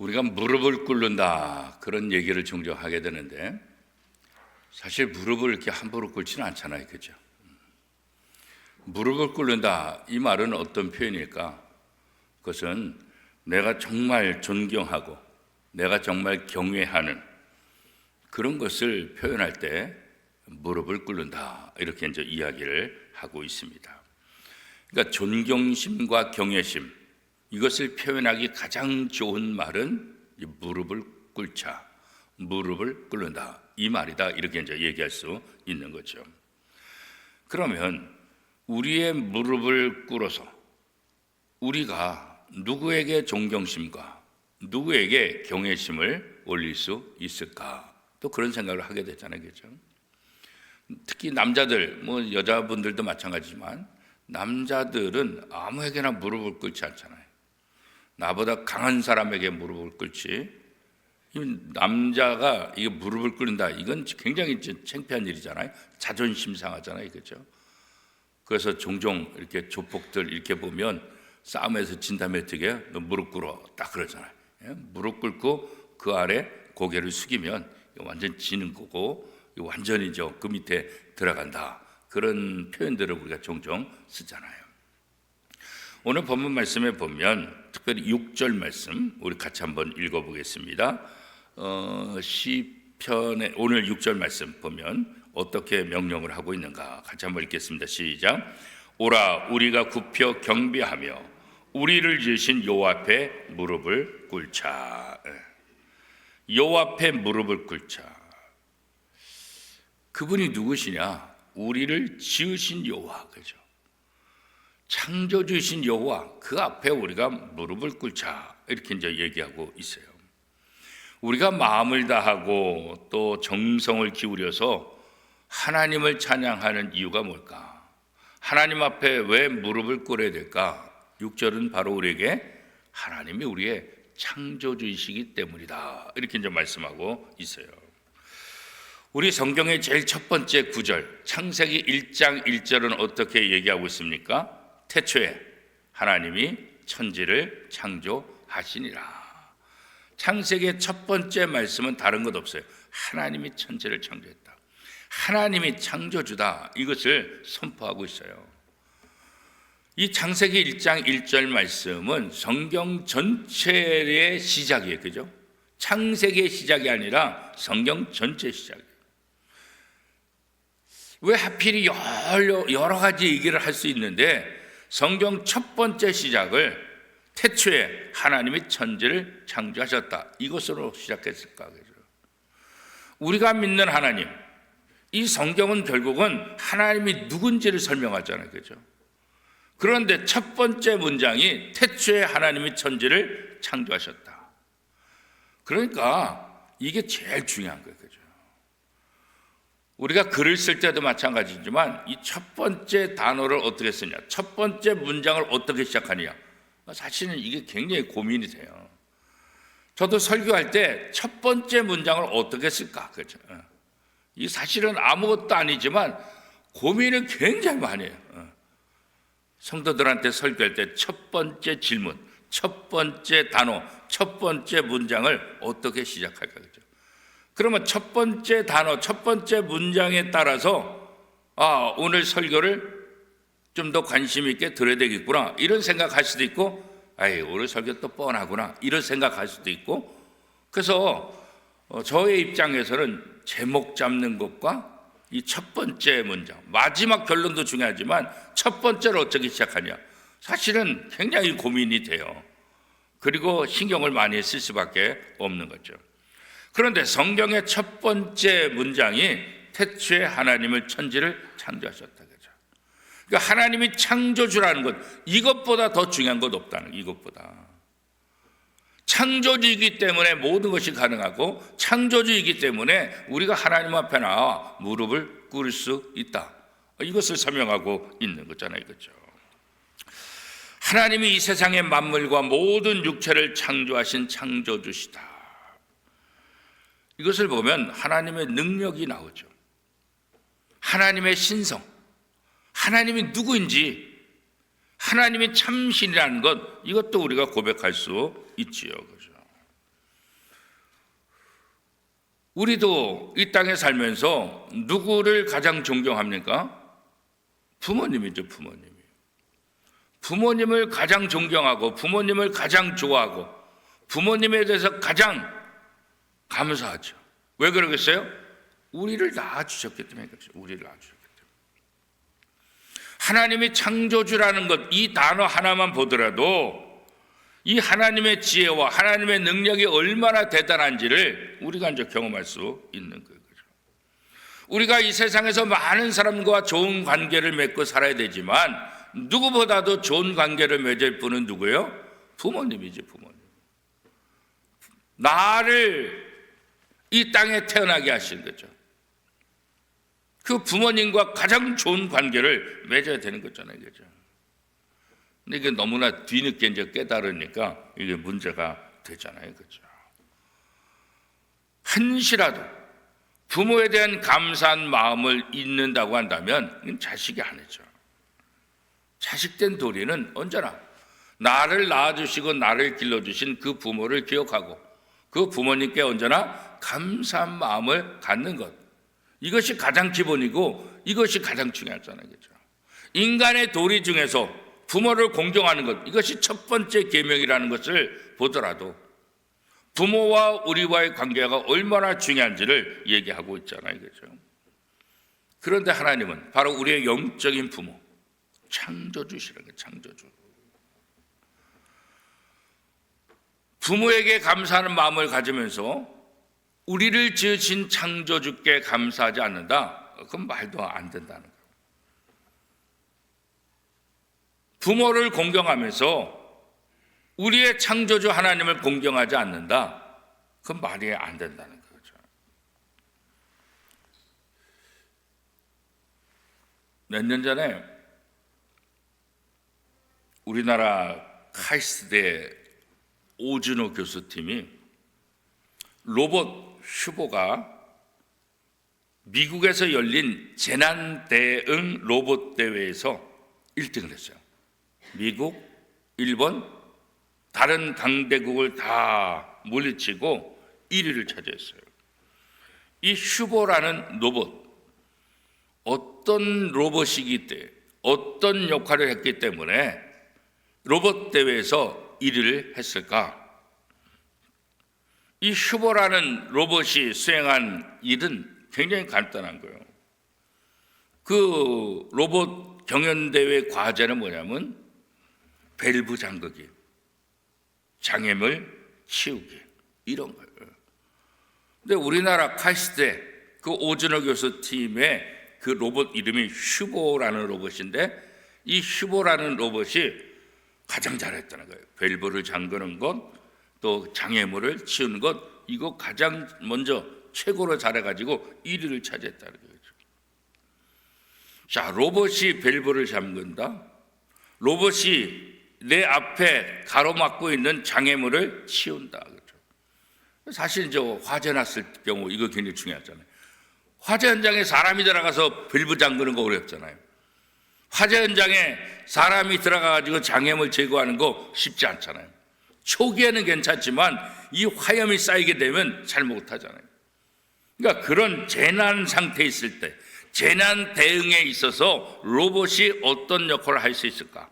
우리가 무릎을 꿇는다 그런 얘기를 종종 하게 되는데 사실 무릎을 이렇게 함부로 꿇지는 않잖아요, 그죠? 무릎을 꿇는다 이 말은 어떤 표현일까? 그것은 내가 정말 존경하고 내가 정말 경외하는 그런 것을 표현할 때 무릎을 꿇는다 이렇게 이제 이야기를 하고 있습니다. 그러니까 존경심과 경외심 이것을 표현하기 가장 좋은 말은 무릎을 꿇자, 무릎을 꿇는다 이 말이다 이렇게 이제 얘기할 수 있는 거죠. 그러면 우리의 무릎을 꿇어서 우리가 누구에게 존경심과 누구에게 경외심을 올릴 수 있을까? 또 그런 생각을 하게 되잖아요, 그렇죠? 특히 남자들, 여자분들도 마찬가지지만 남자들은 아무에게나 무릎을 꿇지 않잖아요. 나보다 강한 사람에게 무릎을 꿇지. 남자가 이게 무릎을 꿇는다. 이건 굉장히 창피한 일이잖아요. 자존심 상하잖아요, 그렇죠? 그래서 종종 이렇게 조폭들 이렇게 보면 싸움에서 진 다음에 어떻게 너 무릎 꿇어 딱 그러잖아요. 무릎 꿇고 그 아래 고개를 숙이면 완전 지는 거고 완전히 그 밑에 들어간다. 그런 표현들을 우리가 종종 쓰잖아요. 오늘 본문 말씀에 보면 특별히 6절 말씀 우리 같이 한번 읽어보겠습니다. 시편의 오늘 6절 말씀 보면 어떻게 명령을 하고 있는가 같이 한번 읽겠습니다. 시작. 오라 우리가 굽혀 경배하며 우리를 지으신 여호와 앞에 무릎을 꿇자. 여호와 앞에 무릎을 꿇자. 그분이 누구시냐? 우리를 지으신 여호와, 그죠? 창조주이신 여호와 그 앞에 우리가 무릎을 꿇자 이렇게 이제 얘기하고 있어요. 우리가 마음을 다하고 또 정성을 기울여서 하나님을 찬양하는 이유가 뭘까? 하나님 앞에 왜 무릎을 꿇어야 될까? 6절은 바로 우리에게 하나님이 우리의 창조주이시기 때문이다 이렇게 이제 말씀하고 있어요. 우리 성경의 제일 첫 번째 구절 창세기 1장 1절은 어떻게 얘기하고 있습니까? 태초에 하나님이 천지를 창조하시니라. 창세기의 첫 번째 말씀은 다른 것 없어요. 하나님이 천지를 창조했다. 하나님이 창조주다. 이것을 선포하고 있어요. 이 창세기 1장 1절 말씀은 성경 전체의 시작이에요. 그죠? 창세기의 시작이 아니라 성경 전체 시작이에요. 왜 하필이 여러 가지 얘기를 할 수 있는데 성경 첫 번째 시작을 태초에 하나님이 천지를 창조하셨다. 이것으로 시작했을까? 우리가 믿는 하나님, 이 성경은 결국은 하나님이 누군지를 설명하잖아요. 그죠? 그런데 첫 번째 문장이 태초에 하나님이 천지를 창조하셨다. 그러니까 이게 제일 중요한 거예요. 그죠? 우리가 글을 쓸 때도 마찬가지지만 이 첫 번째 단어를 어떻게 쓰냐, 첫 번째 문장을 어떻게 시작하느냐, 사실은 이게 굉장히 고민이 돼요. 저도 설교할 때 첫 번째 문장을 어떻게 쓸까, 그렇죠? 이 사실은 아무것도 아니지만 고민을 굉장히 많이 해요. 성도들한테 설교할 때 첫 번째 질문, 첫 번째 단어, 첫 번째 문장을 어떻게 시작할까, 그렇죠? 그러면 첫 번째 단어, 첫 번째 문장에 따라서 오늘 설교를 좀 더 관심 있게 들어야 되겠구나 이런 생각할 수도 있고, 오늘 설교 또 뻔하구나 이런 생각할 수도 있고. 그래서 저의 입장에서는 제목 잡는 것과 이 첫 번째 문장, 마지막 결론도 중요하지만 첫 번째로 어떻게 시작하냐, 사실은 굉장히 고민이 돼요. 그리고 신경을 많이 쓸 수밖에 없는 거죠. 그런데 성경의 첫 번째 문장이 태초에 하나님을 천지를 창조하셨다. 그죠? 그러니까 하나님이 창조주라는 것, 이것보다 더 중요한 것 없다는, 이것보다. 창조주이기 때문에 모든 것이 가능하고 창조주이기 때문에 우리가 하나님 앞에 나와 무릎을 꿇을 수 있다. 이것을 설명하고 있는 거잖아요. 그렇죠? 하나님이 이 세상의 만물과 모든 육체를 창조하신 창조주시다. 이것을 보면 하나님의 능력이 나오죠. 하나님의 신성, 하나님이 누구인지, 하나님이 참신이라는 것, 이것도 우리가 고백할 수 있지요. 그죠? 우리도 이 땅에 살면서 누구를 가장 존경합니까? 부모님이죠, 부모님이. 부모님을 가장 존경하고 부모님을 가장 좋아하고 부모님에 대해서 가장 감사하죠. 왜 그러겠어요? 우리를 낳아주셨기 때문에 그렇죠. 우리를 낳아주셨기 때문에. 하나님이 창조주라는 것, 이 단어 하나만 보더라도 이 하나님의 지혜와 하나님의 능력이 얼마나 대단한지를 우리가 이제 경험할 수 있는 거예요. 우리가 이 세상에서 많은 사람과 좋은 관계를 맺고 살아야 되지만 누구보다도 좋은 관계를 맺을 분은 누구예요? 부모님이지, 부모님. 나를 이 땅에 태어나게 하신 거죠. 그 부모님과 가장 좋은 관계를 맺어야 되는 거잖아요, 그죠? 근데 이게 너무나 뒤늦게 이제 깨달으니까 이게 문제가 되잖아요, 그죠? 한시라도 부모에 대한 감사한 마음을 잊는다고 한다면 이건 자식이 아니죠. 자식된 도리는 언제나 나를 낳아주시고 나를 길러주신 그 부모를 기억하고 그 부모님께 언제나 감사한 마음을 갖는 것, 이것이 가장 기본이고 이것이 가장 중요하잖아요, 그렇죠? 인간의 도리 중에서 부모를 공경하는 것, 이것이 첫 번째 계명이라는 것을 보더라도 부모와 우리와의 관계가 얼마나 중요한지를 얘기하고 있잖아요, 그렇죠? 그런데 하나님은 바로 우리의 영적인 부모, 창조주시라는 거예요, 창조주. 부모에게 감사하는 마음을 가지면서 우리를 지으신 창조주께 감사하지 않는다? 그건 말도 안 된다는 거예요. 부모를 공경하면서 우리의 창조주 하나님을 공경하지 않는다? 그건 말이 안 된다는 거죠. 몇 년 전에 우리나라 카이스트대 오준호 교수팀이 로봇 슈보가 미국에서 열린 재난 대응 로봇 대회에서 1등을 했어요. 미국, 일본, 다른 강대국을 다 물리치고 1위를 차지했어요. 이 슈보라는 로봇, 어떤 로봇이기 때문에 어떤 역할을 했기 때문에 로봇 대회에서 1위를 했을까? 이 슈보라는 로봇이 수행한 일은 굉장히 간단한 거예요. 그 로봇 경연대회 과제는 뭐냐면 밸브 잠그기, 장애물 치우기, 이런 거예요. 근데 우리나라 카이스트대 그 오준호 교수 팀의 그 로봇 이름이 슈보라는 로봇인데 이 슈보라는 로봇이 가장 잘했다는 거예요. 밸브를 잠그는 것, 또 장애물을 치우는 것, 이거 가장 먼저 최고로 잘해가지고 1위를 차지했다는 거죠. 자, 로봇이 밸브를 잠근다. 로봇이 내 앞에 가로막고 있는 장애물을 치운다. 그렇죠? 사실 이제 화재 났을 경우 이거 굉장히 중요하잖아요. 화재 현장에 사람이 들어가서 밸브 잠그는 거 어렵잖아요. 화재 현장에 사람이 들어가가지고 장애물 제거하는 거 쉽지 않잖아요. 초기에는 괜찮지만 이 화염이 쌓이게 되면 잘 못하잖아요. 그러니까 그런 재난 상태에 있을 때 재난 대응에 있어서 로봇이 어떤 역할을 할 수 있을까?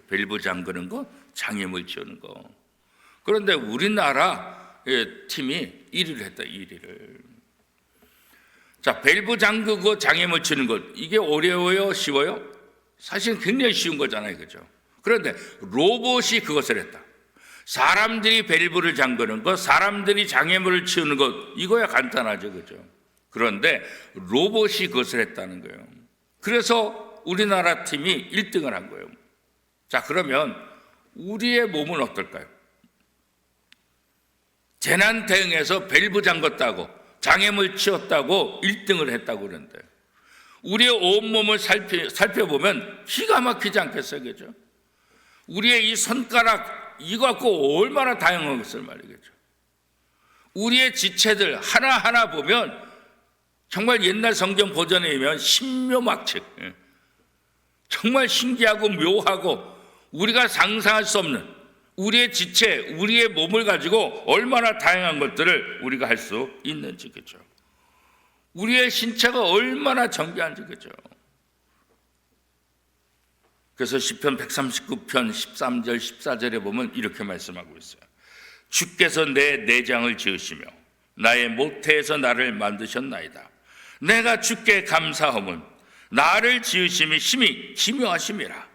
밸브 잠그는 거, 장애물 치우는 거. 그런데 우리나라 팀이 1위를 했다, 1위를. 자, 밸브 잠그고 장애물 치는 것, 이게 어려워요, 쉬워요? 사실 굉장히 쉬운 거잖아요, 그죠? 그런데 로봇이 그것을 했다. 사람들이 밸브를 잠그는 것, 사람들이 장애물을 치우는 것, 이거야 간단하죠, 그죠? 그런데 로봇이 그것을 했다는 거예요. 그래서 우리나라 팀이 1등을 한 거예요. 자, 그러면 우리의 몸은 어떨까요? 재난 대응에서 밸브 잠궜다고, 장애물 치웠다고 1등을 했다고 그러는데 우리의 온몸을 살펴보면 기가 막히지 않겠어요, 그죠? 우리의 이 손가락, 이거 갖고 얼마나 다양한 것을 말이겠죠. 우리의 지체들 하나하나 보면 정말 옛날 성경 버전에 의하면 신묘막측, 정말 신기하고 묘하고 우리가 상상할 수 없는 우리의 지체, 우리의 몸을 가지고 얼마나 다양한 것들을 우리가 할 수 있는지, 그렇죠? 우리의 신체가 얼마나 정결한지, 그죠? 그래서 시편 139편 13절 14절에 보면 이렇게 말씀하고 있어요. 주께서 내 내장을 지으시며 나의 모태에서 나를 만드셨나이다. 내가 주께 감사함은 나를 지으심이 심히 기묘하심이라.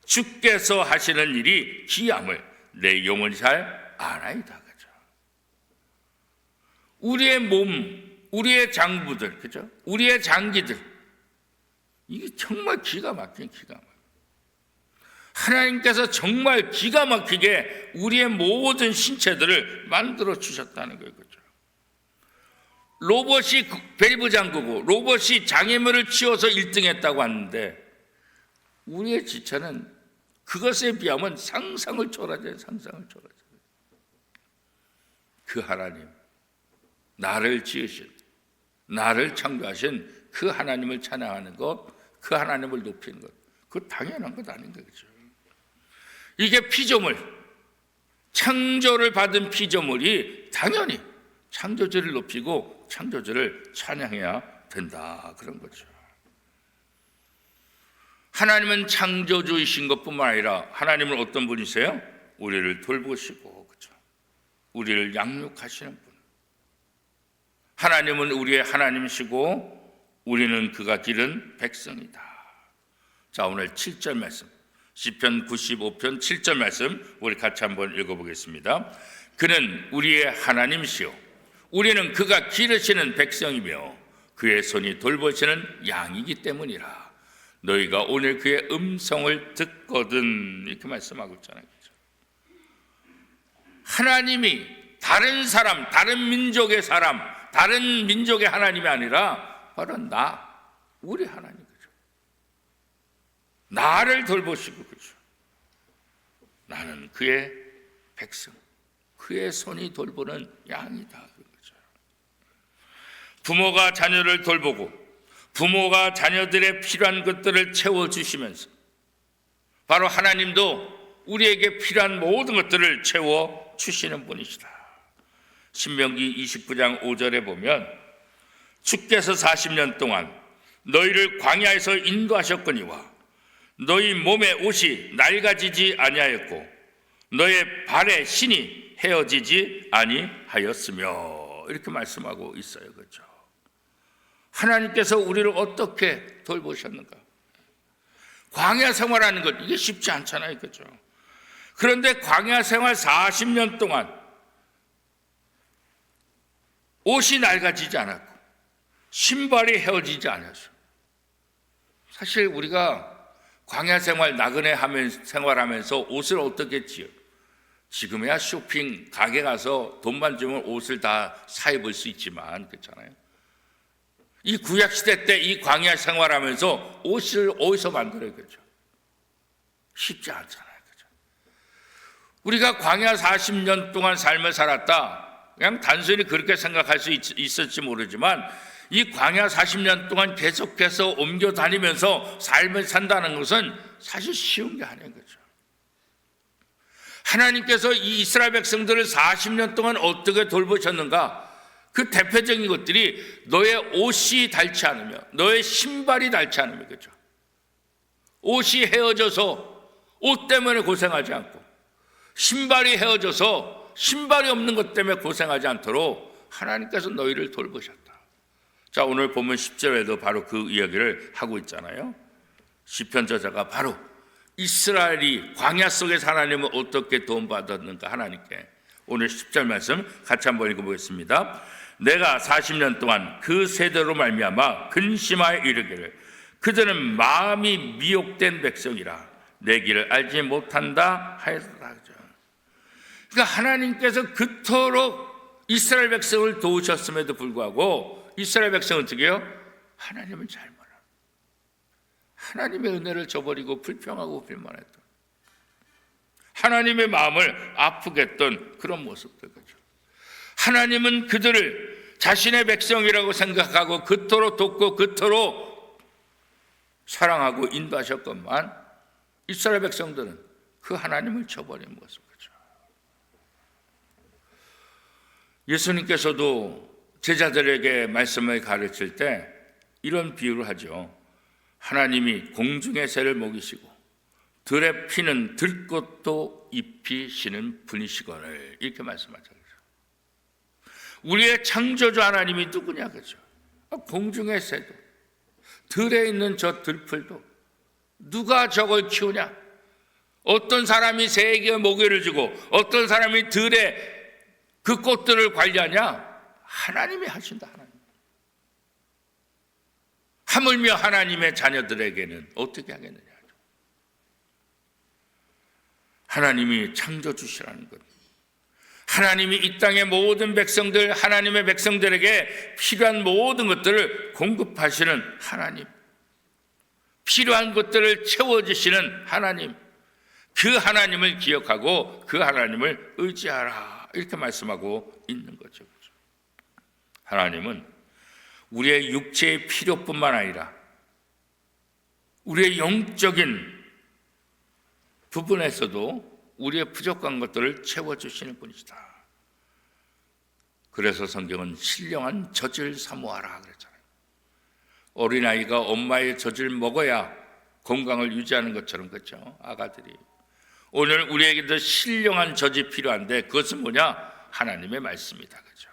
주께서 하시는 일이 기함을 내 영혼이 잘 아나이다. 그죠? 우리의 몸, 우리의 장부들, 그죠? 우리의 장기들, 이게 정말 기가 막힌 기가 막혀. 하나님께서 정말 기가 막히게 우리의 모든 신체들을 만들어 주셨다는 거예요. 그죠? 로봇이 밸브 잠그고 로봇이 장애물을 치워서 1등 했다고 하는데 우리의 지체는 그것에 비하면 상상을 초월하죠. 상상을 초월하죠. 그 하나님, 나를 지으신, 나를 창조하신 그 하나님을 찬양하는 것, 그 하나님을 높이는 것, 그거 당연한 것 아닌가, 그죠? 이게 피조물, 창조를 받은 피조물이 당연히 창조주를 높이고 창조주를 찬양해야 된다, 그런 거죠. 하나님은 창조주이신 것뿐만 아니라 하나님은 어떤 분이세요? 우리를 돌보시고, 그죠? 우리를 양육하시는 분. 하나님은 우리의 하나님이시고 우리는 그가 기른 백성이다. 자, 오늘 7절 말씀, 시편 95편 7절 말씀 우리 같이 한번 읽어보겠습니다. 그는 우리의 하나님이시요 우리는 그가 기르시는 백성이며 그의 손이 돌보시는 양이기 때문이라. 너희가 오늘 그의 음성을 듣거든. 이렇게 말씀하고 있잖아요. 그렇죠? 하나님이 다른 사람, 다른 민족의 사람, 다른 민족의 하나님이 아니라 바로 우리 하나님, 그죠? 나를 돌보시고, 그죠? 나는 그의 백성, 그의 손이 돌보는 양이다, 그죠? 부모가 자녀를 돌보고 부모가 자녀들의 필요한 것들을 채워주시면서 바로 하나님도 우리에게 필요한 모든 것들을 채워주시는 분이시다. 신명기 29장 5절에 보면 주께서 40년 동안 너희를 광야에서 인도하셨거니와 너희 몸의 옷이 낡아지지 아니하였고 너의 발의 신이 헤어지지 아니하였으며 이렇게 말씀하고 있어요. 그렇죠? 하나님께서 우리를 어떻게 돌보셨는가? 광야 생활하는 것 이게 쉽지 않잖아요. 그렇죠? 그런데 광야 생활 40년 동안 옷이 낡아지지 않았고 신발이 헤어지지 않았어요. 사실 우리가 광야 생활 나그네 생활하면서 옷을 어떻게 했지요? 지금이야 쇼핑 가게 가서 돈만 주면 옷을 다 사 입을 수 있지만 그렇잖아요. 이 구약 시대 때 이 광야 생활하면서 옷을 어디서 만들어요? 그렇죠? 쉽지 않잖아요. 그렇죠? 우리가 광야 40년 동안 삶을 살았다. 그냥 단순히 그렇게 생각할 수 있을지 모르지만 이 광야 40년 동안 계속해서 옮겨 다니면서 삶을 산다는 것은 사실 쉬운 게 아닌 거죠. 하나님께서 이 이스라엘 백성들을 40년 동안 어떻게 돌보셨는가? 그 대표적인 것들이 너의 옷이 닳지 않으며 너의 신발이 닳지 않으며, 그렇죠? 옷이 헤어져서 옷 때문에 고생하지 않고 신발이 헤어져서 신발이 없는 것 때문에 고생하지 않도록 하나님께서 너희를 돌보셨다. 자, 오늘 보면 10절에도 바로 그 이야기를 하고 있잖아요. 시편 저자가 바로 이스라엘이 광야 속에서 하나님을 어떻게 도움받았는가 하나님께. 오늘 10절 말씀 같이 한번 읽어보겠습니다. 내가 40년 동안 그 세대로 말미암아 근심하여 이르기를 그들은 마음이 미혹된 백성이라 내 길을 알지 못한다 하였다. 그러니까 하나님께서 그토록 이스라엘 백성을 도우셨음에도 불구하고 이스라엘 백성은 어떻게 해요? 하나님을 잘 몰라. 하나님의 은혜를 저버리고 불평하고 불만했던, 하나님의 마음을 아프게 했던 그런 모습들. 그죠? 하나님은 그들을 자신의 백성이라고 생각하고 그토록 돕고 그토록 사랑하고 인도하셨건만 이스라엘 백성들은 그 하나님을 저버린 모습. 그죠? 예수님께서도 제자들에게 말씀을 가르칠 때 이런 비유를 하죠. 하나님이 공중의 새를 먹이시고 들에 피는 들꽃도 입히시는 분이시거늘, 이렇게 말씀하죠. 우리의 창조주 하나님이 누구냐, 그죠? 공중의 새도, 들에 있는 저 들풀도 누가 저걸 키우냐? 어떤 사람이 새에게 먹이를 주고 어떤 사람이 들에 그 꽃들을 관리하냐? 하나님이 하신다. 하나님. 하물며 하나님의 자녀들에게는 어떻게 하겠느냐? 하나님이 창조주시라는 것, 하나님이 이 땅의 모든 백성들, 하나님의 백성들에게 필요한 모든 것들을 공급하시는 하나님, 필요한 것들을 채워주시는 하나님, 그 하나님을 기억하고 그 하나님을 의지하라, 이렇게 말씀하고 있는 거죠. 하나님은 우리의 육체의 필요뿐만 아니라 우리의 영적인 부분에서도 우리의 부족한 것들을 채워주시는 분이시다. 그래서 성경은 신령한 젖을 사모하라 그랬잖아요. 어린아이가 엄마의 젖을 먹어야 건강을 유지하는 것처럼, 그렇죠? 아가들이. 오늘 우리에게도 신령한 젖이 필요한데 그것은 뭐냐? 하나님의 말씀이다, 그렇죠?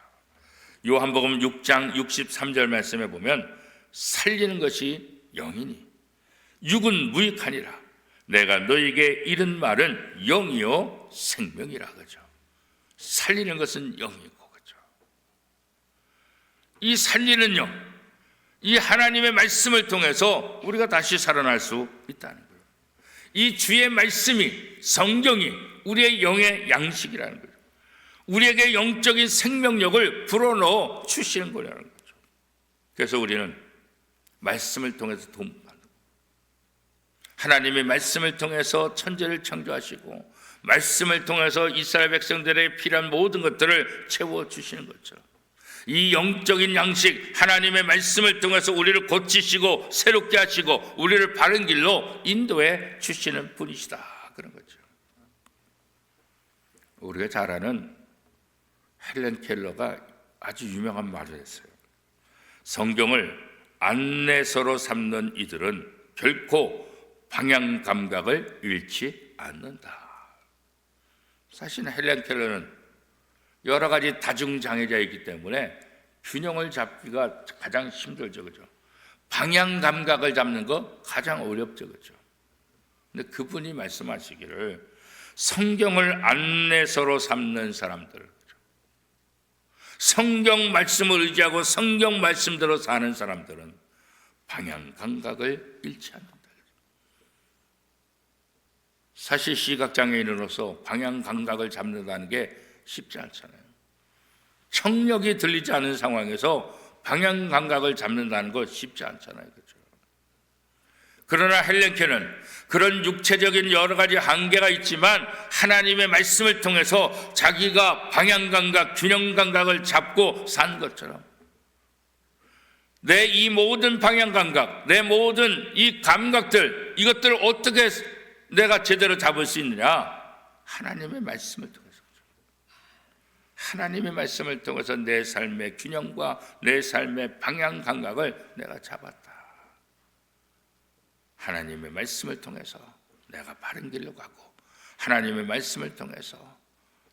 요한복음 6장 63절 말씀에 보면 살리는 것이 영이니 육은 무익하니라. 내가 너에게 이른 말은 영이요 생명이라, 그죠? 살리는 것은 영이고, 그죠? 이 살리는 영, 이 하나님의 말씀을 통해서 우리가 다시 살아날 수 있다는 거예요. 이 주의 말씀이, 성경이 우리의 영의 양식이라는 거예요. 우리에게 영적인 생명력을 불어넣어 주시는 거라는 거죠. 그래서 우리는 말씀을 통해서 도움, 하나님의 말씀을 통해서 천지를 창조하시고 말씀을 통해서 이스라엘 백성들의 필요한 모든 것들을 채워주시는 것처럼 이 영적인 양식, 하나님의 말씀을 통해서 우리를 고치시고 새롭게 하시고 우리를 바른 길로 인도해 주시는 분이시다, 그런 거죠. 우리가 잘 아는 헬렌 켈러가 아주 유명한 말을 했어요. 성경을 안내서로 삼는 이들은 결코 방향 감각을 잃지 않는다. 사실 헬렌 켈러는 여러 가지 다중장애자이기 때문에 균형을 잡기가 가장 힘들죠, 그죠? 방향 감각을 잡는 거 가장 어렵죠, 그죠? 근데 그분이 말씀하시기를 성경을 안내서로 삼는 사람들, 그죠? 성경 말씀을 의지하고 성경 말씀대로 사는 사람들은 방향 감각을 잃지 않는다. 사실 시각장애인으로서 방향 감각을 잡는다는 게 쉽지 않잖아요. 청력이 들리지 않은 상황에서 방향 감각을 잡는다는 거 쉽지 않잖아요, 그렇죠? 그러나 헬렌 켈러는 그런 육체적인 여러 가지 한계가 있지만 하나님의 말씀을 통해서 자기가 방향 감각, 균형 감각을 잡고 산 것처럼 내 이 모든 방향 감각, 내 모든 이 감각들, 이것들을 어떻게 내가 제대로 잡을 수 있느냐? 하나님의 말씀을 통해서. 하나님의 말씀을 통해서 내 삶의 균형과 내 삶의 방향 감각을 내가 잡았다. 하나님의 말씀을 통해서 내가 바른 길로 가고 하나님의 말씀을 통해서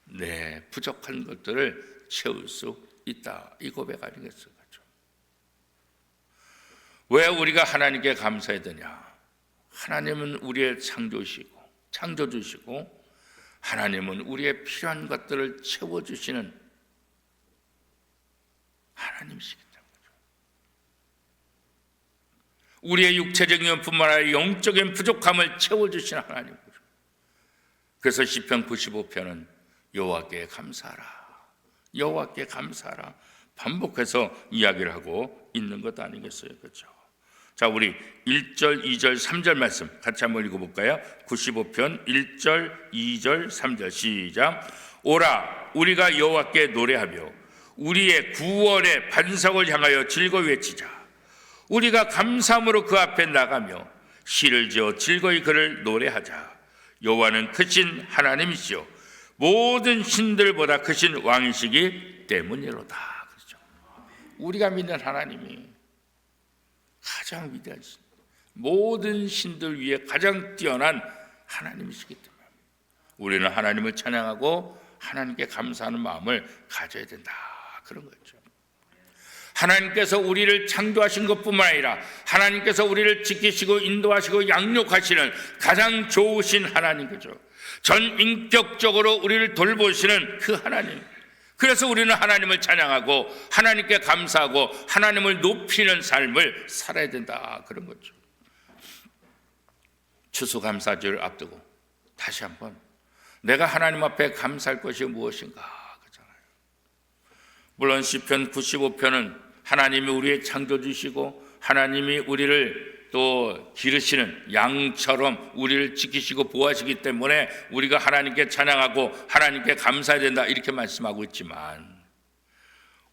내 부족한 것들을 채울 수 있다. 이 고백 아니겠어요? 왜 우리가 하나님께 감사해야 되냐? 하나님은 우리의 창조주시고 하나님은 우리의 필요한 것들을 채워주시는 하나님이시기 때문이죠. 우리의 육체적인 것뿐만 아니라 영적인 부족함을 채워주시는 하나님이죠. 그래서 시편 95편은 여호와께 감사하라, 여호와께 감사하라 반복해서 이야기를 하고 있는 것 아니겠어요? 그렇죠? 자, 우리 1절, 2절, 3절 말씀 같이 한번 읽어볼까요? 95편 1절, 2절, 3절 시작. 오라, 우리가 여호와께 노래하며 우리의 구원의 반석을 향하여 즐거이 외치자. 우리가 감사함으로 그 앞에 나가며 시를 지어 즐거이 그를 노래하자. 여호와는 크신 하나님이시요 모든 신들보다 크신 왕이시기 때문이로다. 그렇죠? 우리가 믿는 하나님이 가장 위대하신, 모든 신들 위에 가장 뛰어난 하나님이시기 때문에 우리는 하나님을 찬양하고 하나님께 감사하는 마음을 가져야 된다, 그런 거죠. 하나님께서 우리를 창조하신 것뿐만 아니라 하나님께서 우리를 지키시고 인도하시고 양육하시는 가장 좋으신 하나님, 그죠? 전 인격적으로 우리를 돌보시는 그 하나님. 그래서 우리는 하나님을 찬양하고 하나님께 감사하고 하나님을 높이는 삶을 살아야 된다, 그런 거죠. 추수감사절을 앞두고 다시 한번 내가 하나님 앞에 감사할 것이 무엇인가, 그렇잖아요. 물론 시편 95편은 하나님이 우리의 창조주시고 하나님이 우리를 또 기르시는 양처럼 우리를 지키시고 보호하시기 때문에 우리가 하나님께 찬양하고 하나님께 감사해야 된다, 이렇게 말씀하고 있지만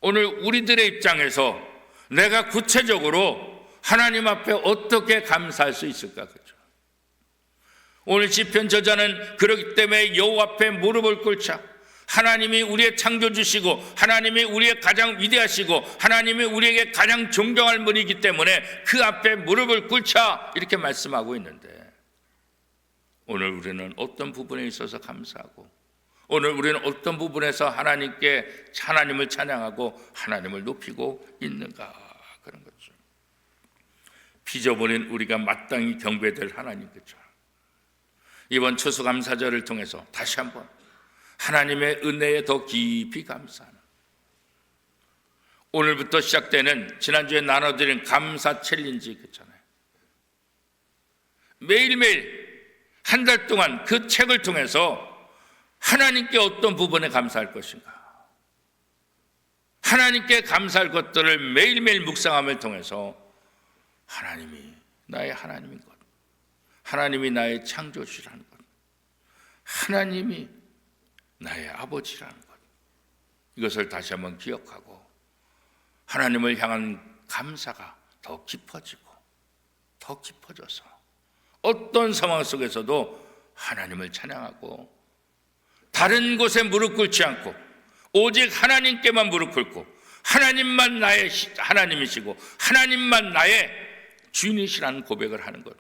오늘 우리들의 입장에서 내가 구체적으로 하나님 앞에 어떻게 감사할 수 있을까, 그렇죠? 오늘 시편 저자는 그렇기 때문에 여호와 앞에 무릎을 꿇자, 하나님이 우리의 창조주시고 하나님이 우리의 가장 위대하시고 하나님이 우리에게 가장 존경할 분이기 때문에 그 앞에 무릎을 꿇자, 이렇게 말씀하고 있는데 오늘 우리는 어떤 부분에 있어서 감사하고 오늘 우리는 어떤 부분에서 하나님을 찬양하고 하나님을 높이고 있는가, 그런 거죠. 빚어버린 우리가 마땅히 경배될 하나님, 그죠? 이번 추수감사절을 통해서 다시 한번 하나님의 은혜에 더 깊이 감사하는, 오늘부터 시작되는 지난주에 나눠드린 감사 챌린지, 그렇잖아요. 매일매일 한 달 동안 그 책을 통해서 하나님께 어떤 부분에 감사할 것인가, 하나님께 감사할 것들을 매일매일 묵상함을 통해서 하나님이 나의 하나님인 것, 하나님이 나의 창조주라는 것, 하나님이 나의 아버지라는 것, 이것을 다시 한번 기억하고 하나님을 향한 감사가 더 깊어지고 더 깊어져서 어떤 상황 속에서도 하나님을 찬양하고 다른 곳에 무릎 꿇지 않고 오직 하나님께만 무릎 꿇고 하나님만 나의 하나님이시고 하나님만 나의 주인이시라는 고백을 하는 것.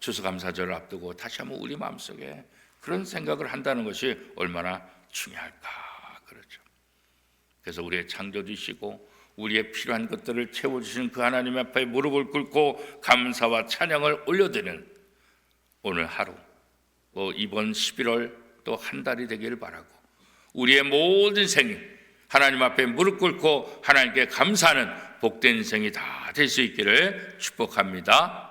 추수감사절을 앞두고 다시 한번 우리 마음속에 그런 생각을 한다는 것이 얼마나 중요할까, 그렇죠. 그래서 우리의 창조주시고 우리의 필요한 것들을 채워주신 그 하나님 앞에 무릎을 꿇고 감사와 찬양을 올려드리는 오늘 하루, 이번 11월 또 한 달이 되기를 바라고 우리의 모든 생이 하나님 앞에 무릎 꿇고 하나님께 감사하는 복된 생이 다 될 수 있기를 축복합니다.